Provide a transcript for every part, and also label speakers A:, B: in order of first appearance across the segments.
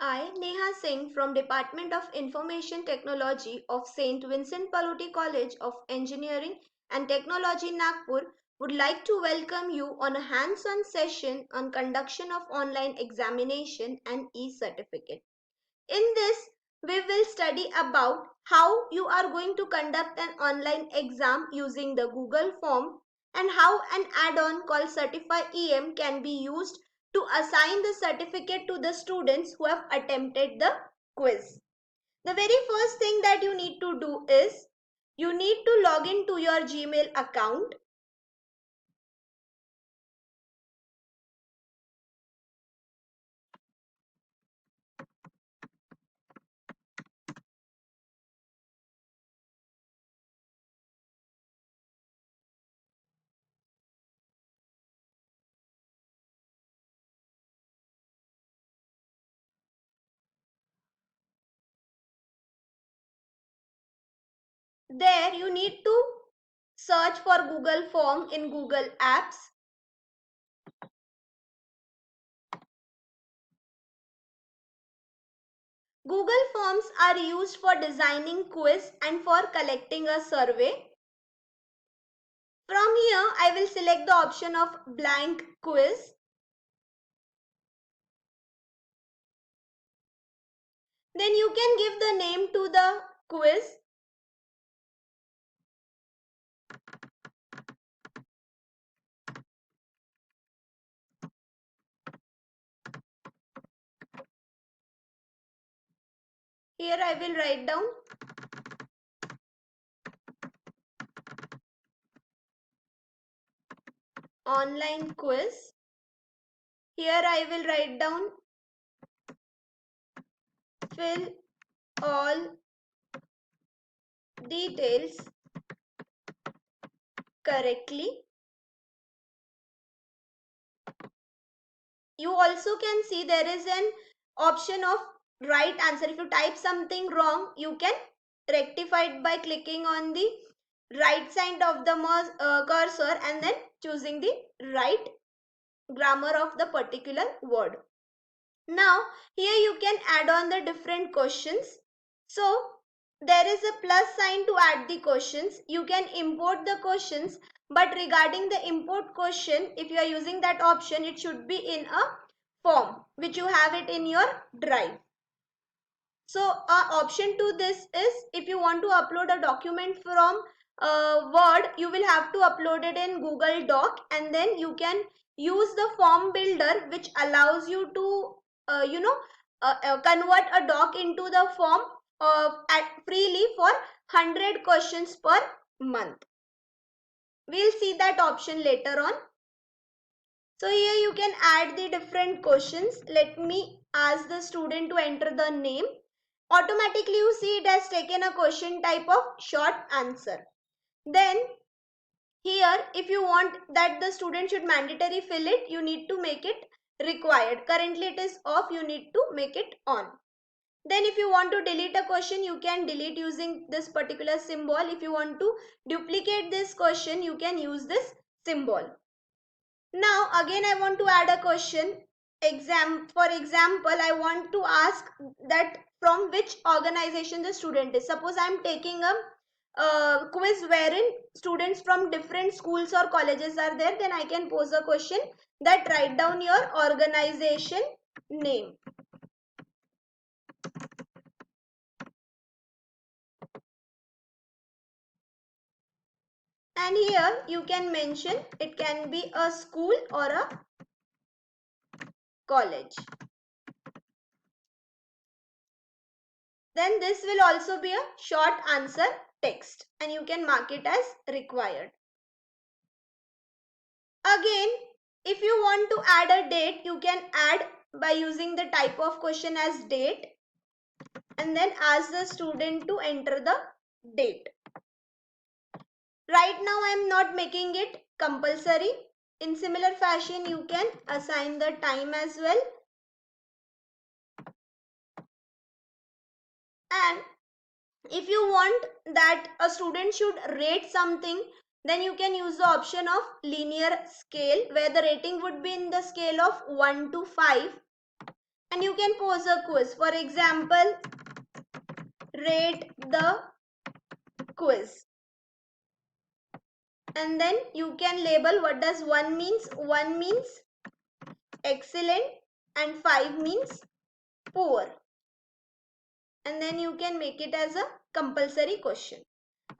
A: I, Neha Singh from Department of Information Technology of St. Vincent Pallotti College of Engineering and Technology, Nagpur, would like to welcome you on a hands-on session on conduction of online examination and e-certificate. In this, we will study about how you are going to conduct an online exam using the Google form and how an add-on called Certify EM can be used to assign the certificate to the students who have attempted the quiz. The very first thing that you need to do is you need to log into your Gmail account. There you need to search for Google form in Google Apps. Google Forms are used for designing quiz and for collecting a survey. From here, I will select the option of blank quiz. Then you can give the name to the quiz. Here I will write down online quiz. Here I will write down fill all details correctly. You also can see there is an option of right answer. If you type something wrong, you can rectify it by clicking on the right side of the cursor and then choosing the right grammar of the particular word. Now here you can add on the different questions. So there is a plus sign to add the questions. You can import the questions, but regarding the import question, if you are using that option, it should be in a form which you have it in your drive. So option to this is if you want to upload a document from Word, you will have to upload it in Google Doc, and then you can use the form builder which allows you to convert a doc into the form freely for 100 questions per month. We'll see that option later on. So here you can add the different questions. Let me ask the student to enter the name. Automatically you see it has taken a question type of short answer. Then here if you want that the student should mandatory fill it, you need to make it required. Currently it is off, you need to make it on. Then if you want to delete a question, you can delete using this particular symbol. If you want to duplicate this question, you can use this symbol. Now again I want to add a question. For example, I want to ask that from which organization the student is. Suppose I am taking a quiz wherein students from different schools or colleges are there, then I can pose a question that write down your organization name. And here you can mention it can be a school or a college. Then this will also be a short answer text and you can mark it as required. Again, if you want to add a date, you can add by using the type of question as date and then ask the student to enter the date. Right now I am not making it compulsory. In similar fashion, you can assign the time as well. And if you want that a student should rate something, then you can use the option of linear scale where the rating would be in the scale of 1 to 5. and you can pose a quiz. For example, rate the quiz. And then you can label what does 1 means. 1 means excellent and 5 means poor. And then you can make it as a compulsory question.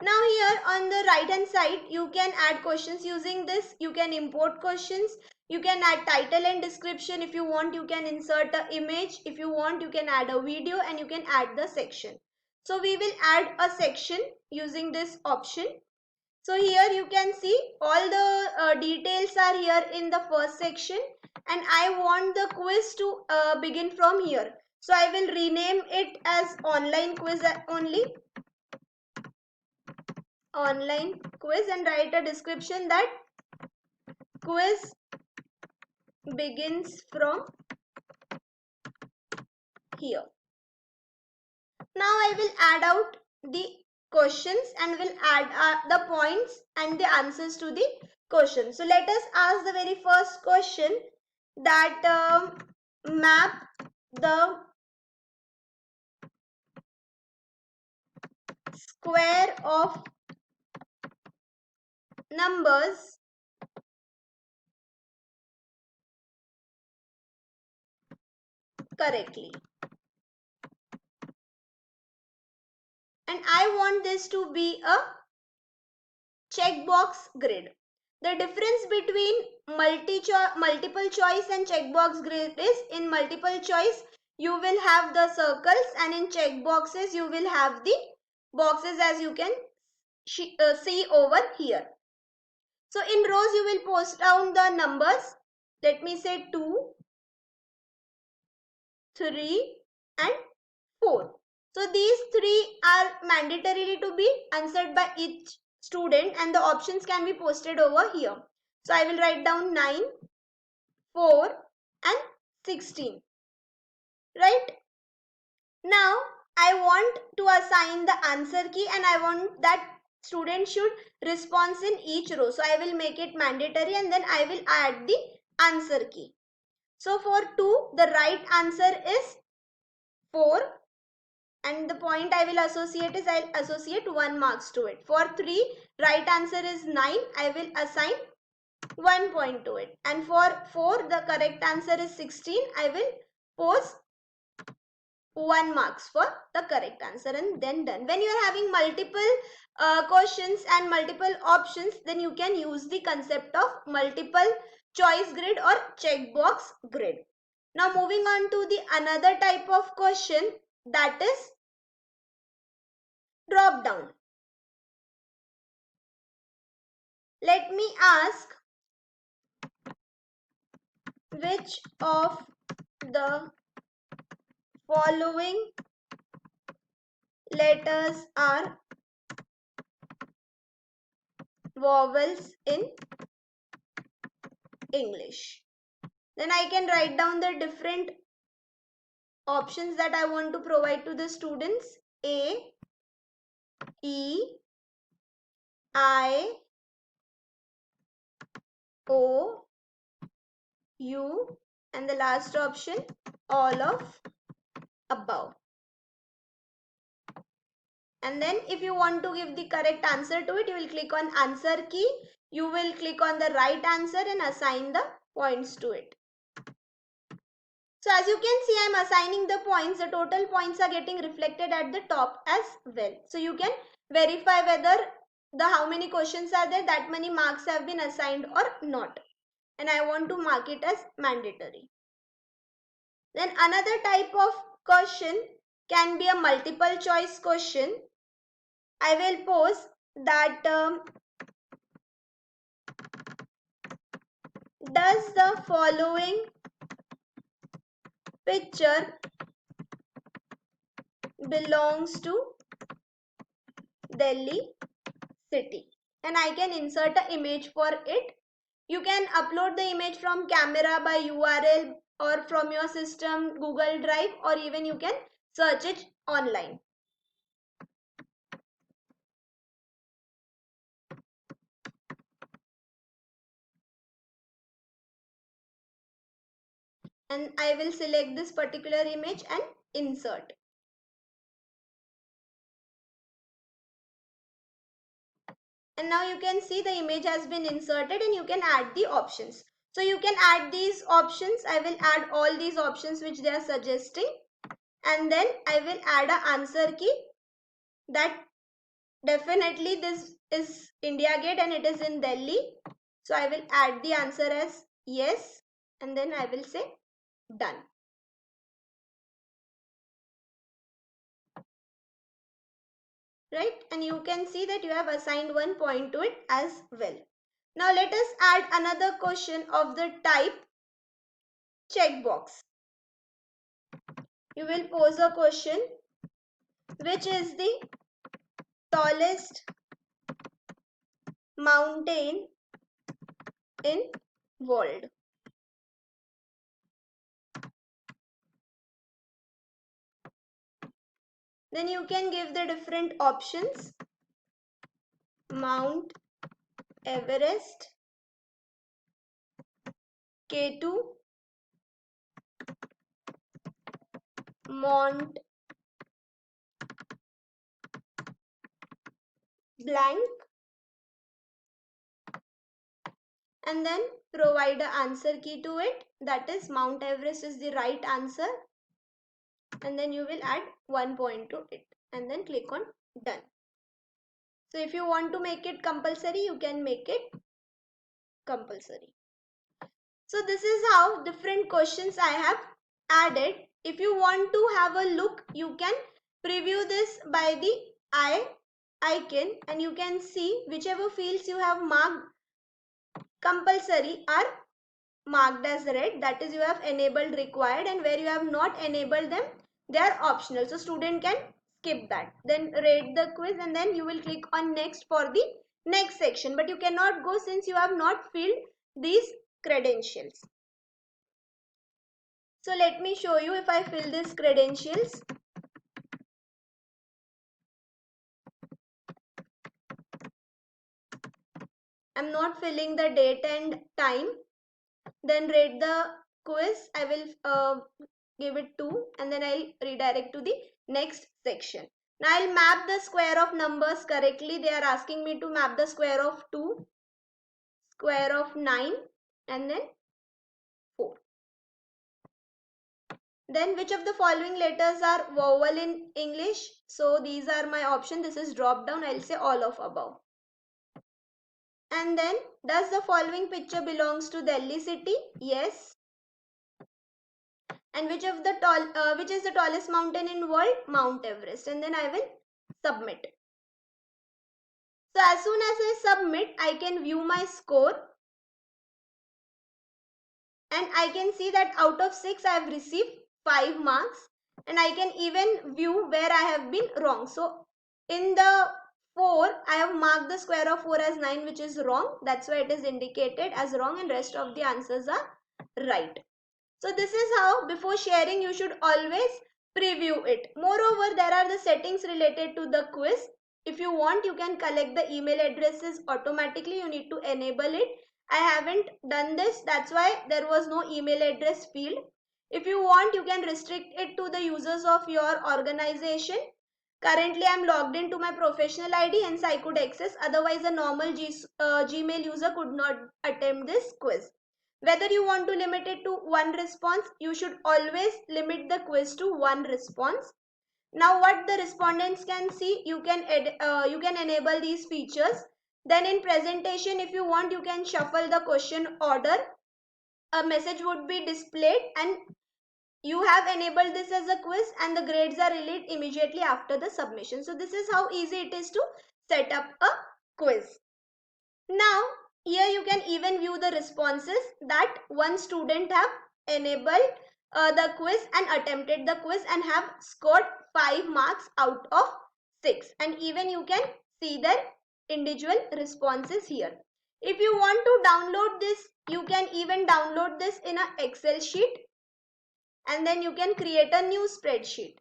A: Now here on the right hand side, you can add questions using this. You can import questions. You can add title and description. If you want, you can insert an image. If you want, you can add a video, and you can add the section. So we will add a section using this option. So here you can see all the details are here in the first section, and I want the quiz to begin from here. So I will rename it as online quiz only. Online quiz, and write a description that quiz begins from here. Now I will add out the questions and will add the points and the answers to the question. So let us ask the very first question, that map the square of numbers correctly. And I want this to be a checkbox grid. The difference between multiple choice and checkbox grid is, in multiple choice you will have the circles, and in checkboxes you will have the boxes, as you can see over here. So in rows you will post down the numbers. Let me say 2, 3 and 4. So these 3 are mandatorily to be answered by each student, and the options can be posted over here. So I will write down 9, 4 and 16. Right? Now I want to assign the answer key, and I want that student should respond in each row. So I will make it mandatory, and then I will add the answer key. So for 2, the right answer is 4. And the point I will associate is, I'll associate 1 marks to it. For 3, right answer is 9. I will assign 1 point to it. And for 4, the correct answer is 16. I will pose 1 marks for the correct answer, and then done. When you are having multiple questions and multiple options, then you can use the concept of multiple choice grid or checkbox grid. Now moving on to the another type of question, that is drop down. Let me ask, which of the following letters are vowels in English? Then I can write down the different options that I want to provide to the students. A, E, I, O, U, and the last option, all of above. And then if you want to give the correct answer to it, you will click on answer key. You will click on the right answer and assign the points to it. So as you can see, I am assigning the points. The total points are getting reflected at the top as well. So you can verify whether the how many questions are there, that many marks have been assigned or not. And I want to mark it as mandatory. Then another type of question can be a multiple choice question. I will pose that does the following picture belongs to Delhi city? And I can insert an image for it. You can upload the image from camera by URL or from your system Google Drive, or even you can search it online. and I will select this particular image and insert. And now you can see the image has been inserted and you can add the options. So you can add these options. I will add all these options which they are suggesting, and then I will add an answer key that definitely this is India Gate and it is in Delhi. So I will add the answer as yes, and then I will say done. Right, and you can see that you have assigned 1 point to it as well. Now let us add another question of the type checkbox. You will pose a question, which is the tallest mountain in world? Then you can give the different options: Mount Everest, K2, Mont Blanc, and then provide an answer key to it, that is Mount Everest is the right answer, and then you will add 1 point to it and then click on done. So if you want to make it compulsory, you can make it compulsory. So this is how different questions I have added. If you want to have a look, you can preview this by the eye icon and you can see whichever fields you have marked compulsory are marked as red, that is you have enabled required, and where you have not enabled them, they are optional, so student can skip that. Then rate the quiz and then you will click on next for the next section, but you cannot go since you have not filled these credentials. So let me show you if I fill these credentials. I'm not filling the date and time. Then rate the quiz. I will give it 2 and then I'll redirect to the next section. Now I'll map the square of numbers correctly. They are asking me to map the square of 2, square of 9 and then 4. Then which of the following letters are vowel in English? So these are my option. This is drop down. I'll say all of above. And then does the following picture belongs to Delhi city? Yes. And which is the tallest mountain in world? Mount Everest. And then I will submit. So as soon as I submit, I can view my score. And I can see that out of 6, I have received 5 marks. And I can even view where I have been wrong. So in the 4, I have marked the square of 4 as 9, which is wrong. That's why it is indicated as wrong and rest of the answers are right. So this is how before sharing you should always preview it. Moreover, there are the settings related to the quiz. If you want, you can collect the email addresses automatically. You need to enable it. I haven't done this. That's why there was no email address field. If you want, you can restrict it to the users of your organization. Currently, I am logged into my professional ID, hence I could access. Otherwise, a normal Gmail user could not attempt this quiz. Whether you want to limit it to 1 response, you should always limit the quiz to 1 response. Now what the respondents can see, you can enable these features. Then in presentation, if you want, you can shuffle the question order. A message would be displayed and you have enabled this as a quiz and the grades are released immediately after the submission. So this is how easy it is to set up a quiz. Now here you can even view the responses that one student have enabled the quiz and attempted the quiz and have scored 5 marks out of 6, and even you can see their individual responses here. If you want to download this, you can even download this in an Excel sheet and then you can create a new spreadsheet.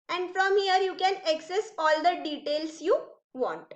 A: And from here you can access all the details you want.